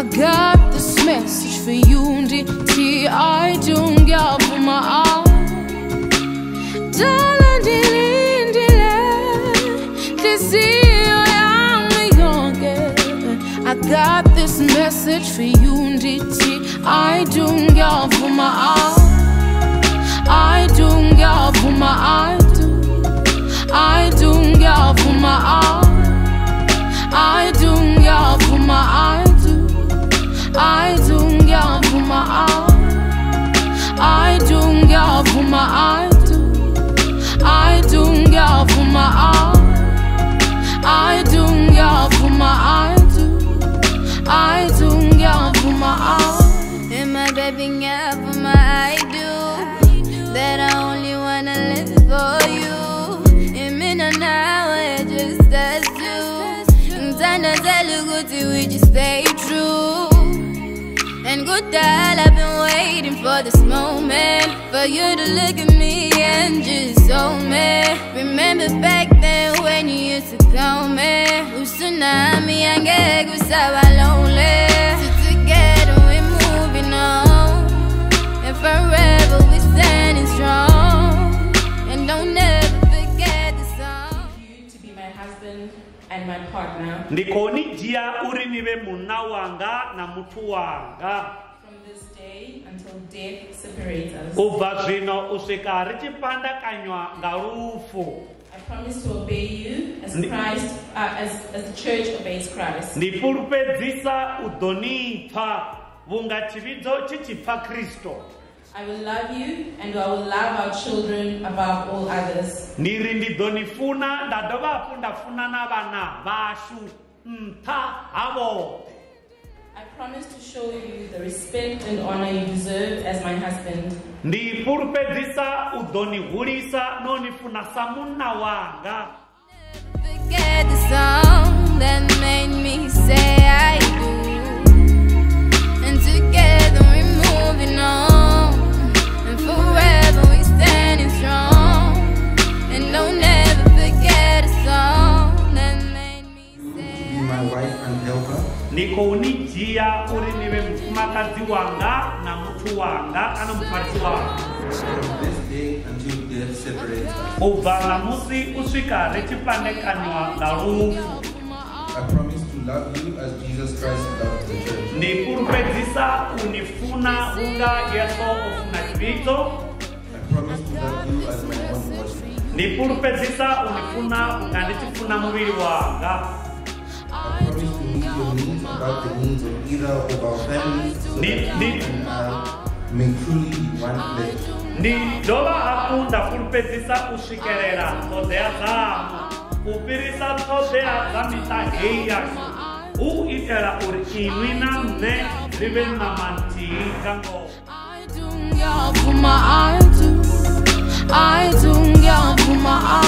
I got this message for you, nditi I don't give my all. Darling, dilindile, disiyo yami yonke. I got this message for you, nditi I don't give my all. I don't give my all. I don't give my all. I don't give my all. I don't give my all. I don't give my all. I don't give my all. I don't give my all. I don't give my all. And my baby gave my I do. That I only wanna live for you. And me now it just as you. And I tell you good we just stay true. And good that I've been waiting for this moment, for you to look at me and just show me. Remember back then when you used to call me Usunami and Gag was so lonely. So together we're moving on, and forever we're standing strong. And don't ever forget the song. You to be my husband and my partner. From this day until death separates us. I promise to obey you as Christ, as the church obeys Christ. I will love you and I will love our children above all others. I promise to show you the respect and honor you deserve as my husband. Forget the song that made me say I do. And together we're moving on, and forever we're standing strong. And don't ever forget a song that made me say to be my wife and helper. Nikonijia uri niwe mfumakazi wanga na mtu wanga kana mfarisi wanga. From this day until death separates us. Ubanga musi uswika rechipandekanywa na rufu. I promise to love you as Jesus Christ loved the church. Nipurupedzisa unifuna unga Yesu ofuna Kristo. I promise to love you as my own body. Nipurupedzisa unifuna unga ndichifuna mwili wanga. I promise to meet your needs above the needs of either of our families, so that you and I may truly be one flesh. Ni dola hakunda purupedzisa ushikerera todea zamu. Upirisa todea zamita heya. Uitera uri inuina mne rive namanti kango. I don't give my all. I don't give my all.